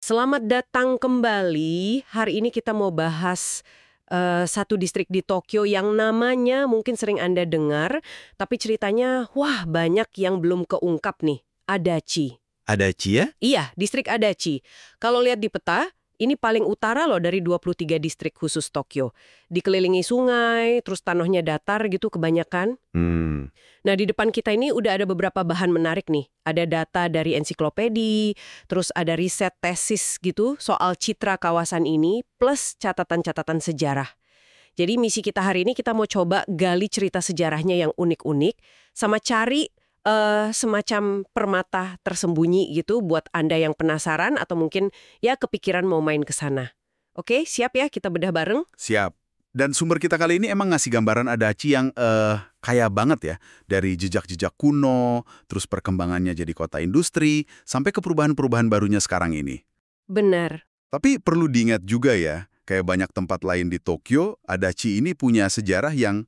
Selamat datang kembali. Hari ini kita mau bahas satu distrik di Tokyo yang namanya mungkin sering Anda dengar, tapi ceritanya wah banyak yang belum keungkap nih. Adachi. Ada Cia? Iya, distrik Adachi. Kalau lihat di peta, ini paling utara loh dari 23 distrik khusus Tokyo. Dikelilingi sungai, terus tanahnya datar gitu kebanyakan. Nah, di depan kita ini udah ada beberapa bahan menarik nih. Ada data dari ensiklopedi, terus ada riset tesis gitu soal citra kawasan ini, plus catatan-catatan sejarah. Jadi misi kita hari ini kita mau coba gali cerita sejarahnya yang unik-unik, sama cari semacam permata tersembunyi gitu buat Anda yang penasaran atau mungkin ya kepikiran mau main ke sana. Oke, siap ya kita bedah bareng? Siap. Dan sumber kita kali ini emang ngasih gambaran Adachi yang kaya banget ya. Dari jejak-jejak kuno, terus perkembangannya jadi kota industri, sampai ke perubahan-perubahan barunya sekarang ini. Benar. Tapi perlu diingat juga ya, kayak banyak tempat lain di Tokyo, Adachi ini punya sejarah yang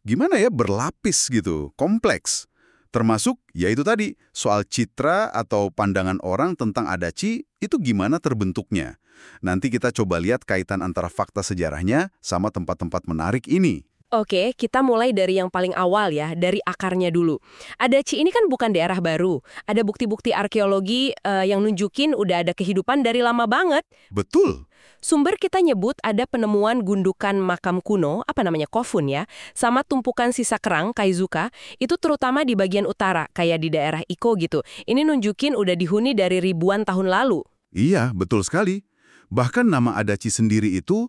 gimana ya, berlapis gitu, kompleks. Termasuk, ya itu tadi, soal citra atau pandangan orang tentang Adachi itu gimana terbentuknya. Nanti kita coba lihat kaitan antara fakta sejarahnya sama tempat-tempat menarik ini. Oke, kita mulai dari yang paling awal ya, dari akarnya dulu. Adachi ini kan bukan daerah baru. Ada bukti-bukti arkeologi yang nunjukin udah ada kehidupan dari lama banget. Betul. Sumber kita nyebut ada penemuan gundukan makam kuno, apa namanya, kofun ya, sama tumpukan sisa kerang, kaizuka, itu terutama di bagian utara, kayak di daerah Iko gitu. Ini nunjukin udah dihuni dari ribuan tahun lalu. Iya, betul sekali. Bahkan nama Adachi sendiri itu,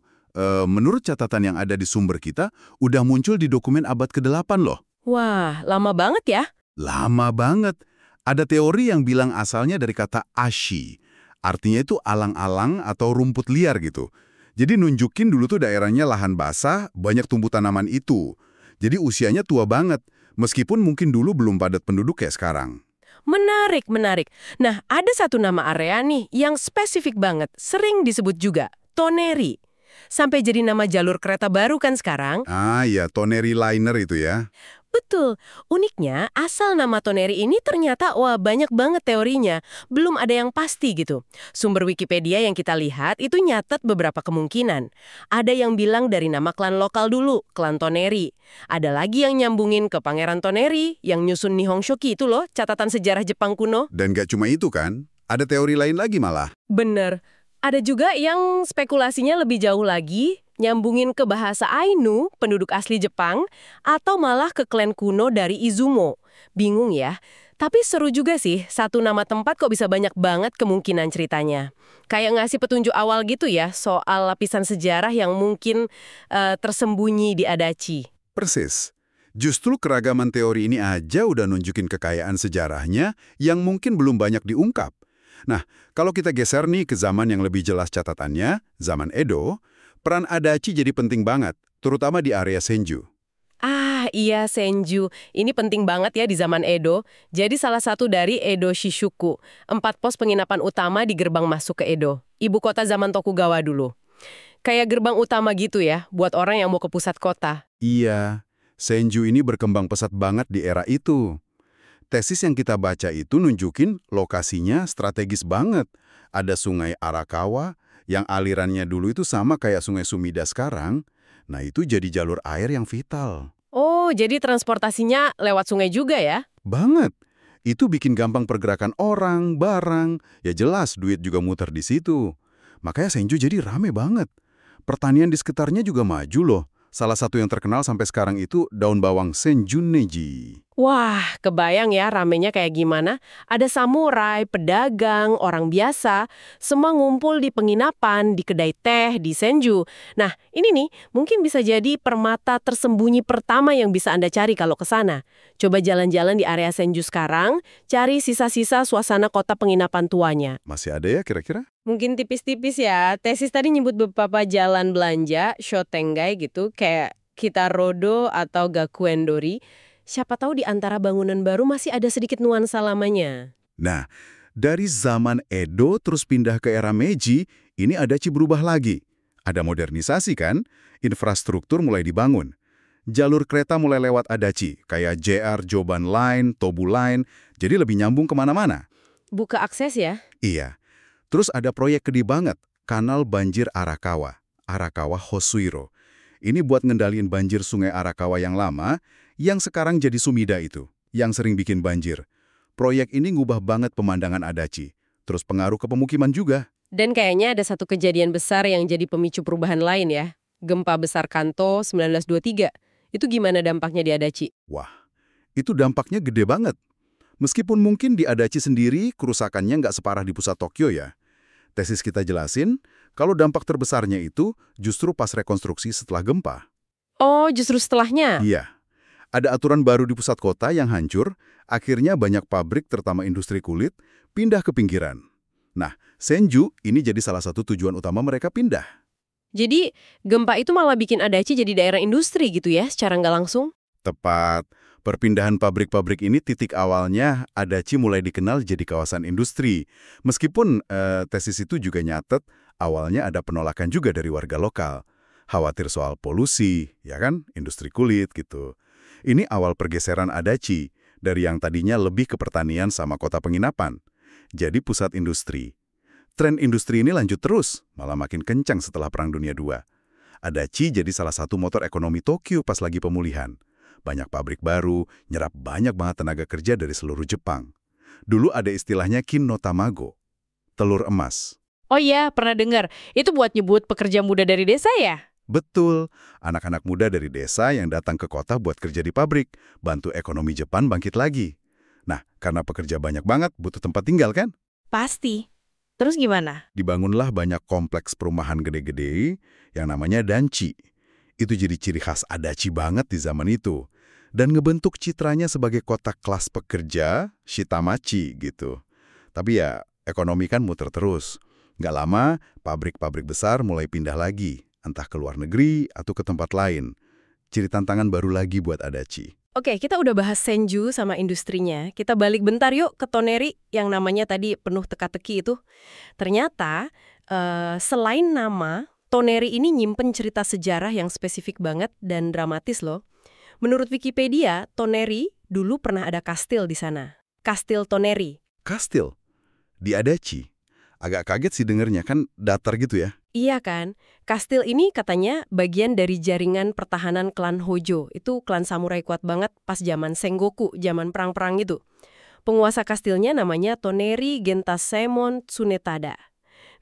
menurut catatan yang ada di sumber kita, udah muncul di dokumen abad ke-8 loh. Wah, lama banget ya. Lama banget. Ada teori yang bilang asalnya dari kata ashi. Artinya itu alang-alang atau rumput liar gitu. Jadi nunjukin dulu tuh daerahnya lahan basah, banyak tumbuh tanaman itu. Jadi usianya tua banget, meskipun mungkin dulu belum padat penduduk kayak sekarang. Menarik, menarik. Nah, ada satu nama area nih yang spesifik banget, sering disebut juga, Toneri. Sampai jadi nama jalur kereta baru kan sekarang? Ah ya, Toneri Liner itu ya. Betul. Uniknya, asal nama Toneri ini ternyata wah banyak banget teorinya. Belum ada yang pasti gitu. Sumber Wikipedia yang kita lihat itu nyatet beberapa kemungkinan. Ada yang bilang dari nama klan lokal dulu, klan Toneri. Ada lagi yang nyambungin ke Pangeran Toneri, yang nyusun Nihon Shoki itu loh, catatan sejarah Jepang kuno. Dan gak cuma itu kan, ada teori lain lagi malah. Bener. Ada juga yang spekulasinya lebih jauh lagi, nyambungin ke bahasa Ainu, penduduk asli Jepang, atau malah ke klan kuno dari Izumo. Bingung ya? Tapi seru juga sih, satu nama tempat kok bisa banyak banget kemungkinan ceritanya. Kayak ngasih petunjuk awal gitu ya, soal lapisan sejarah yang mungkin tersembunyi di Adachi. Persis. Justru keragaman teori ini aja udah nunjukin kekayaan sejarahnya yang mungkin belum banyak diungkap. Nah, kalau kita geser nih ke zaman yang lebih jelas catatannya, zaman Edo, peran Adachi jadi penting banget, terutama di area Senju. Ah, iya Senju. Ini penting banget ya di zaman Edo. Jadi salah satu dari Edo Shishuku. 4 pos penginapan utama di gerbang masuk ke Edo. Ibu kota zaman Tokugawa dulu. Kayak gerbang utama gitu ya, buat orang yang mau ke pusat kota. Iya, Senju ini berkembang pesat banget di era itu. Tesis yang kita baca itu nunjukin lokasinya strategis banget. Ada sungai Arakawa yang alirannya dulu itu sama kayak sungai Sumida sekarang. Nah itu jadi jalur air yang vital. Oh, jadi transportasinya lewat sungai juga ya? Banget. Itu bikin gampang pergerakan orang, barang. Ya jelas duit juga muter di situ. Makanya Senju jadi rame banget. Pertanian di sekitarnya juga maju loh. Salah satu yang terkenal sampai sekarang itu daun bawang Senjunneji. Wah, kebayang ya ramenya kayak gimana. Ada samurai, pedagang, orang biasa, semua ngumpul di penginapan, di kedai teh, di Senju. Nah, ini nih mungkin bisa jadi permata tersembunyi pertama yang bisa Anda cari kalau ke sana. Coba jalan-jalan di area Senju sekarang, cari sisa-sisa suasana kota penginapan tuanya. Masih ada ya kira-kira? Mungkin tipis-tipis ya. Tesis tadi nyebut beberapa jalan belanja, Shotengai gitu, kayak Kitarodo atau Gakuendori. Siapa tahu di antara bangunan baru masih ada sedikit nuansa lamanya. Nah, dari zaman Edo terus pindah ke era Meiji, ini Adachi berubah lagi. Ada modernisasi kan? Infrastruktur mulai dibangun. Jalur kereta mulai lewat Adachi, kayak JR Joban Line, Tobu Line, jadi lebih nyambung kemana-mana. Buka akses ya? Iya. Terus ada proyek gede banget, Kanal Banjir Arakawa, Arakawa Hosuiro. Ini buat ngendaliin banjir sungai Arakawa yang lama, yang sekarang jadi Sumida itu, yang sering bikin banjir. Proyek ini ngubah banget pemandangan Adachi, terus pengaruh ke pemukiman juga. Dan kayaknya ada satu kejadian besar yang jadi pemicu perubahan lain ya. Gempa besar Kanto 1923. Itu gimana dampaknya di Adachi? Wah, itu dampaknya gede banget. Meskipun mungkin di Adachi sendiri, kerusakannya nggak separah di pusat Tokyo ya. Tesis kita jelasin, kalau dampak terbesarnya itu justru pas rekonstruksi setelah gempa. Oh, justru setelahnya? Iya, ada aturan baru di pusat kota yang hancur, akhirnya banyak pabrik terutama industri kulit pindah ke pinggiran. Nah, Senju ini jadi salah satu tujuan utama mereka pindah. Jadi, gempa itu malah bikin Adachi jadi daerah industri gitu ya, secara nggak langsung? Tepat, perpindahan pabrik-pabrik ini titik awalnya Adachi mulai dikenal jadi kawasan industri. Meskipun tesis itu juga nyatet, awalnya ada penolakan juga dari warga lokal. Khawatir soal polusi, ya kan, industri kulit gitu. Ini awal pergeseran Adachi, dari yang tadinya lebih ke pertanian sama kota penginapan. Jadi pusat industri. Tren industri ini lanjut terus, malah makin kencang setelah Perang Dunia II. Adachi jadi salah satu motor ekonomi Tokyo pas lagi pemulihan. Banyak pabrik baru, nyerap banyak banget tenaga kerja dari seluruh Jepang. Dulu ada istilahnya kin no tamago, telur emas. Oh iya, pernah dengar. Itu buat nyebut pekerja muda dari desa ya? Betul, anak-anak muda dari desa yang datang ke kota buat kerja di pabrik, bantu ekonomi Jepang bangkit lagi. Nah, karena pekerja banyak banget, butuh tempat tinggal kan? Pasti. Terus gimana? Dibangunlah banyak kompleks perumahan gede-gede yang namanya danchi. Itu jadi ciri khas Adachi banget di zaman itu. Dan ngebentuk citranya sebagai kota kelas pekerja, shitamachi gitu. Tapi ya, ekonomi kan muter terus. Nggak lama, pabrik-pabrik besar mulai pindah lagi, entah ke luar negeri atau ke tempat lain. Ciri tantangan baru lagi buat Adachi. Oke, kita udah bahas Senju sama industrinya. Kita balik bentar yuk ke Toneri yang namanya tadi penuh teka-teki itu. Ternyata, selain nama, Toneri ini nyimpen cerita sejarah yang spesifik banget dan dramatis loh. Menurut Wikipedia, Toneri dulu pernah ada kastil di sana. Kastil Toneri. Kastil? Di Adachi? Agak kaget sih dengernya, kan datar gitu ya. Iya kan? Kastil ini katanya bagian dari jaringan pertahanan klan Hojo. Itu klan samurai kuat banget pas zaman Sengoku, zaman perang-perang gitu. Penguasa kastilnya namanya Toneri Gentasemon Tsunetada.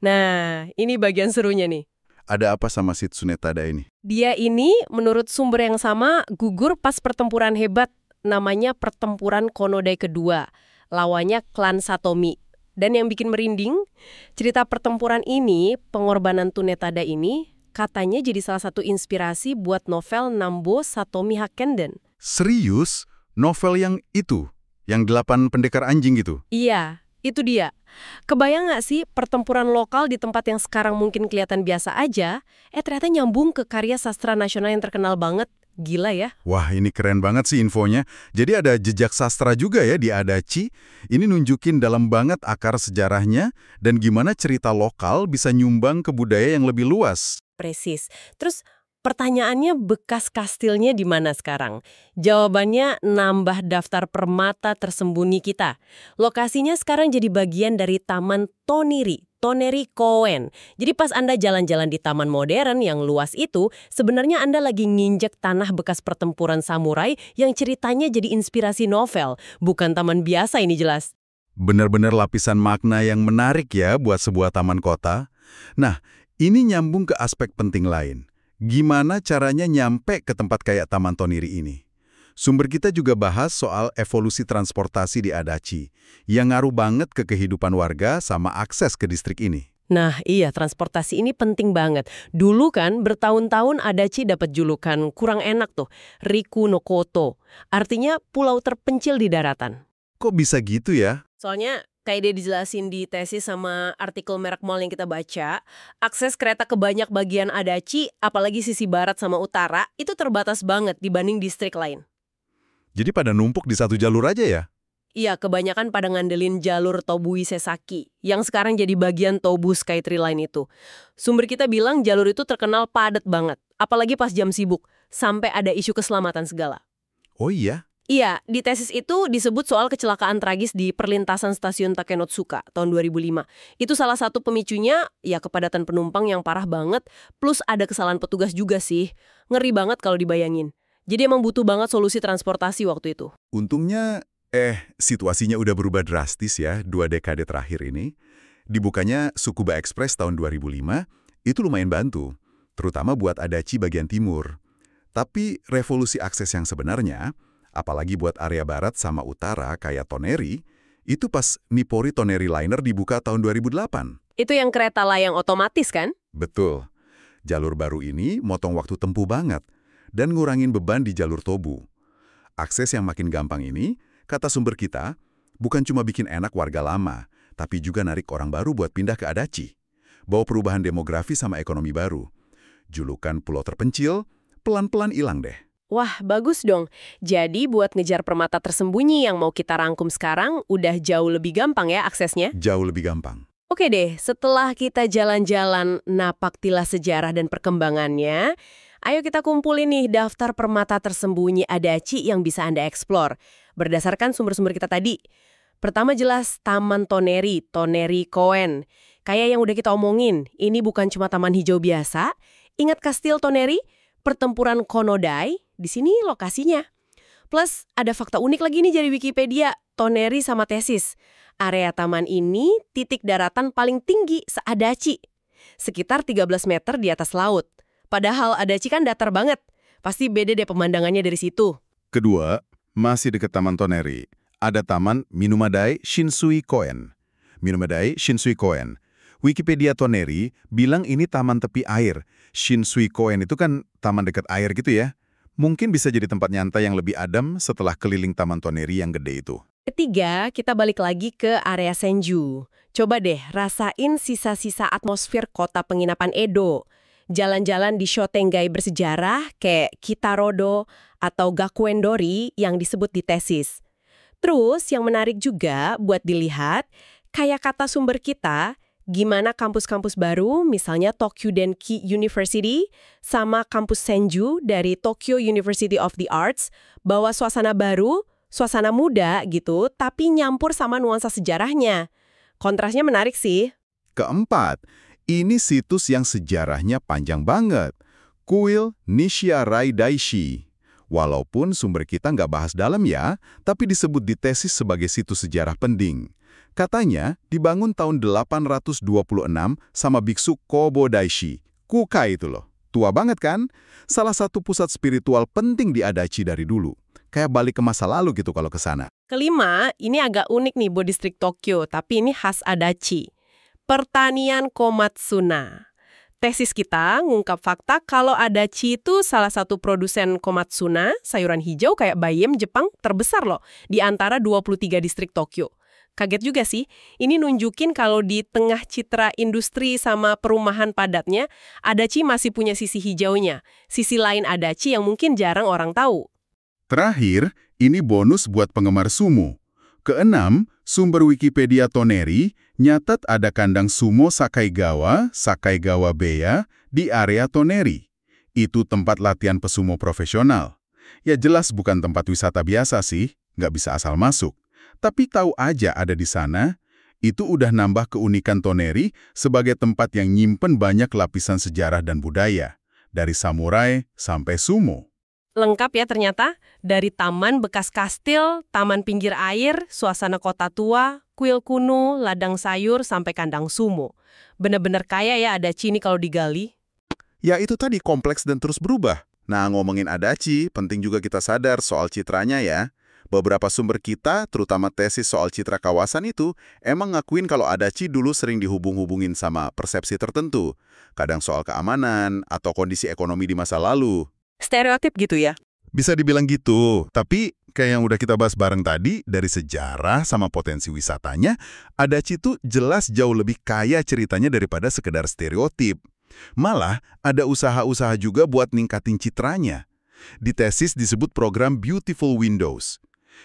Nah, ini bagian serunya nih. Ada apa sama si Tsunetada ini? Dia ini, menurut sumber yang sama, gugur pas pertempuran hebat. Namanya Pertempuran Konodai Kedua. Lawannya klan Satomi. Dan yang bikin merinding, cerita pertempuran ini, pengorbanan Tsunetada ini, katanya jadi salah satu inspirasi buat novel Nambo Satomi Hakenden. Serius? Novel yang itu? Yang 8 pendekar anjing gitu? Iya, itu dia. Kebayang nggak sih pertempuran lokal di tempat yang sekarang mungkin kelihatan biasa aja, ternyata nyambung ke karya sastra nasional yang terkenal banget. Gila ya. Wah, ini keren banget sih infonya. Jadi ada jejak sastra juga ya di Adachi. Ini nunjukin dalam banget akar sejarahnya dan gimana cerita lokal bisa nyumbang ke budaya yang lebih luas. Presis. Terus pertanyaannya, bekas kastilnya di mana sekarang? Jawabannya nambah daftar permata tersembunyi kita. Lokasinya sekarang jadi bagian dari Taman Toneri Koen. Jadi pas Anda jalan-jalan di taman modern yang luas itu, sebenarnya Anda lagi nginjek tanah bekas pertempuran samurai yang ceritanya jadi inspirasi novel. Bukan taman biasa ini jelas. Benar-benar lapisan makna yang menarik ya buat sebuah taman kota. Nah, ini nyambung ke aspek penting lain. Gimana caranya nyampe ke tempat kayak Taman Toneri ini? Sumber kita juga bahas soal evolusi transportasi di Adachi, yang ngaruh banget ke kehidupan warga sama akses ke distrik ini. Nah iya, transportasi ini penting banget. Dulu kan bertahun-tahun Adachi dapat julukan kurang enak tuh, Riku no Koto. Artinya pulau terpencil di daratan. Kok bisa gitu ya? Soalnya kayak dia dijelasin di tesis sama artikel merek mall yang kita baca, akses kereta ke banyak bagian Adachi, apalagi sisi barat sama utara, itu terbatas banget dibanding distrik lain. Jadi pada numpuk di satu jalur aja ya? Iya, kebanyakan pada ngandelin jalur Tobui Sesaki, yang sekarang jadi bagian Tobu Skytree Line itu. Sumber kita bilang jalur itu terkenal padat banget, apalagi pas jam sibuk, sampai ada isu keselamatan segala. Oh iya? Iya, di tesis itu disebut soal kecelakaan tragis di perlintasan stasiun Takenotsuka tahun 2005. Itu salah satu pemicunya, ya kepadatan penumpang yang parah banget, plus ada kesalahan petugas juga sih. Ngeri banget kalau dibayangin. Jadi emang butuh banget solusi transportasi waktu itu. Untungnya, situasinya udah berubah drastis ya 2 dekade terakhir ini. Dibukanya Tsukuba Express tahun 2005, itu lumayan bantu, terutama buat Adachi bagian timur. Tapi revolusi akses yang sebenarnya, apalagi buat area barat sama utara kayak Toneri, itu pas Nippori Toneri Liner dibuka tahun 2008. Itu yang kereta layang otomatis kan? Betul. Jalur baru ini motong waktu tempuh banget dan ngurangin beban di jalur Tobu. Akses yang makin gampang ini, kata sumber kita, bukan cuma bikin enak warga lama, tapi juga narik orang baru buat pindah ke Adachi. Bawa perubahan demografi sama ekonomi baru. Julukan pulau terpencil, pelan-pelan hilang deh. Wah, bagus dong. Jadi buat ngejar permata tersembunyi yang mau kita rangkum sekarang, udah jauh lebih gampang ya aksesnya? Jauh lebih gampang. Oke deh, setelah kita jalan-jalan napak tilas sejarah dan perkembangannya, ayo kita kumpulin nih daftar permata tersembunyi Adachi yang bisa Anda eksplor, berdasarkan sumber-sumber kita tadi. Pertama jelas Taman Toneri, Toneri Koen. Kayak yang udah kita omongin, ini bukan cuma taman hijau biasa. Ingat Kastil Toneri? Pertempuran Konodai, di sini lokasinya. Plus, ada fakta unik lagi nih dari Wikipedia, Toneri sama tesis. Area taman ini titik daratan paling tinggi se-Adachi. Sekitar 13 meter di atas laut. Padahal Adachi kan datar banget. Pasti beda deh pemandangannya dari situ. Kedua, masih dekat Taman Toneri, ada Taman Minumadai Shinsui Koen. Minumadai Shinsui Koen. Wikipedia Toneri bilang ini taman tepi air. Shinsui Koen itu kan taman dekat air gitu ya. Mungkin bisa jadi tempat nyantai yang lebih adem setelah keliling Taman Toneri yang gede itu. Ketiga, kita balik lagi ke area Senju. Coba deh rasain sisa-sisa atmosfer kota penginapan Edo. Jalan-jalan di Shotengai bersejarah kayak Kitarodo atau Gakuendori yang disebut di tesis. Terus yang menarik juga buat dilihat, kayak kata sumber kita, gimana kampus-kampus baru, misalnya Tokyo Denki University, sama kampus Senju dari Tokyo University of the Arts, bawa suasana baru, suasana muda gitu, tapi nyampur sama nuansa sejarahnya. Kontrasnya menarik sih. Keempat, ini situs yang sejarahnya panjang banget. Kuil Nishiarai Daishi. Walaupun sumber kita nggak bahas dalam ya, tapi disebut di tesis sebagai situs sejarah penting. Katanya dibangun tahun 826 sama biksu Kobo Daishi. Kuka itu loh. Tua banget kan? Salah satu pusat spiritual penting di Adachi dari dulu. Kayak balik ke masa lalu gitu kalau ke sana. Kelima, ini agak unik nih buat distrik Tokyo, tapi ini khas Adachi. Pertanian Komatsuna. Tesis kita ngungkap fakta kalau Adachi itu salah satu produsen Komatsuna, sayuran hijau kayak bayam Jepang terbesar loh, di antara 23 distrik Tokyo. Kaget juga sih, ini nunjukin kalau di tengah citra industri sama perumahan padatnya, Adachi masih punya sisi hijaunya, sisi lain Adachi yang mungkin jarang orang tahu. Terakhir, ini bonus buat penggemar sumo. Keenam, sumber Wikipedia Toneri nyatat ada kandang sumo Sakaigawa Beya di area Toneri. Itu tempat latihan pesumo profesional. Ya jelas bukan tempat wisata biasa sih, nggak bisa asal masuk. Tapi tahu aja ada di sana, itu udah nambah keunikan Toneri sebagai tempat yang nyimpen banyak lapisan sejarah dan budaya. Dari samurai sampai sumo. Lengkap ya ternyata, dari taman bekas kastil, taman pinggir air, suasana kota tua, kuil kuno, ladang sayur, sampai kandang sumo. Bener-bener kaya ya Adachi ini kalau digali. Ya itu tadi kompleks dan terus berubah. Nah ngomongin Adachi, penting juga kita sadar soal citranya ya. Beberapa sumber kita, terutama tesis soal citra kawasan itu, emang ngakuin kalau Adachi dulu sering dihubung-hubungin sama persepsi tertentu. Kadang soal keamanan atau kondisi ekonomi di masa lalu. Stereotip gitu ya? Bisa dibilang gitu, tapi kayak yang udah kita bahas bareng tadi, dari sejarah sama potensi wisatanya, Adachi itu jelas jauh lebih kaya ceritanya daripada sekedar stereotip. Malah, ada usaha-usaha juga buat ningkatin citranya. Di tesis disebut program Beautiful Windows.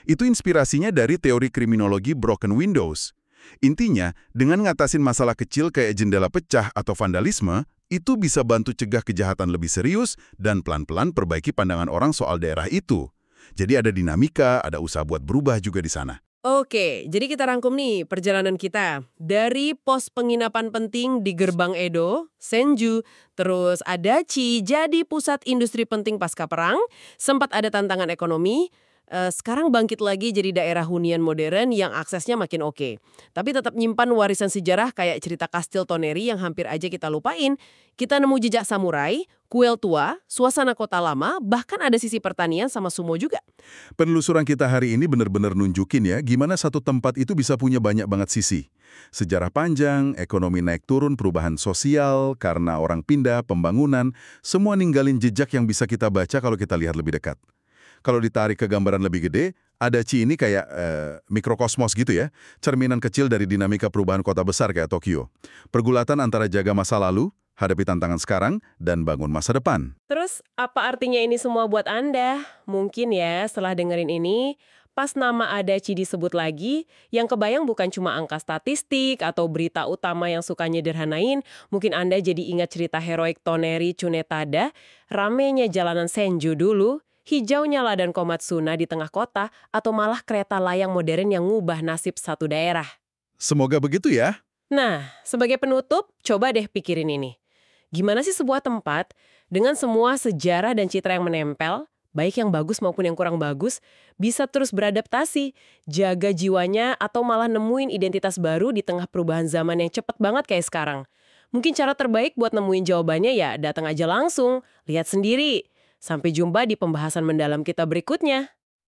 Itu inspirasinya dari teori kriminologi broken windows. Intinya, dengan ngatasin masalah kecil kayak jendela pecah atau vandalisme, itu bisa bantu cegah kejahatan lebih serius dan pelan-pelan perbaiki pandangan orang soal daerah itu. Jadi ada dinamika, ada usaha buat berubah juga di sana. Oke, jadi kita rangkum nih perjalanan kita. Dari pos penginapan penting di gerbang Edo, Senju, terus Adachi jadi pusat industri penting pasca perang, sempat ada tantangan ekonomi, sekarang bangkit lagi jadi daerah hunian modern yang aksesnya makin oke. Tapi tetap nyimpan warisan sejarah kayak cerita Kastil Toneri yang hampir aja kita lupain. Kita nemu jejak samurai, kuil tua, suasana kota lama, bahkan ada sisi pertanian sama sumo juga. Penelusuran kita hari ini benar-benar nunjukin ya gimana satu tempat itu bisa punya banyak banget sisi. Sejarah panjang, ekonomi naik turun, perubahan sosial, karena orang pindah, pembangunan, semua ninggalin jejak yang bisa kita baca kalau kita lihat lebih dekat. Kalau ditarik ke gambaran lebih gede, Adachi ini kayak mikrokosmos gitu ya, cerminan kecil dari dinamika perubahan kota besar kayak Tokyo. Pergulatan antara jaga masa lalu, hadapi tantangan sekarang, dan bangun masa depan. Terus, apa artinya ini semua buat Anda? Mungkin ya, setelah dengerin ini, pas nama Adachi disebut lagi, yang kebayang bukan cuma angka statistik atau berita utama yang suka nyederhanain, mungkin Anda jadi ingat cerita heroik Toneri Tsunetada, ramenya jalanan Senju dulu, hijaunya ladang Komatsuna di tengah kota, atau malah kereta layang modern yang ngubah nasib satu daerah. Semoga begitu ya. Nah, sebagai penutup, coba deh pikirin ini. Gimana sih sebuah tempat dengan semua sejarah dan citra yang menempel, baik yang bagus maupun yang kurang bagus, bisa terus beradaptasi, jaga jiwanya, atau malah nemuin identitas baru di tengah perubahan zaman yang cepet banget kayak sekarang. Mungkin cara terbaik buat nemuin jawabannya ya datang aja langsung, lihat sendiri. Sampai jumpa di pembahasan mendalam kita berikutnya.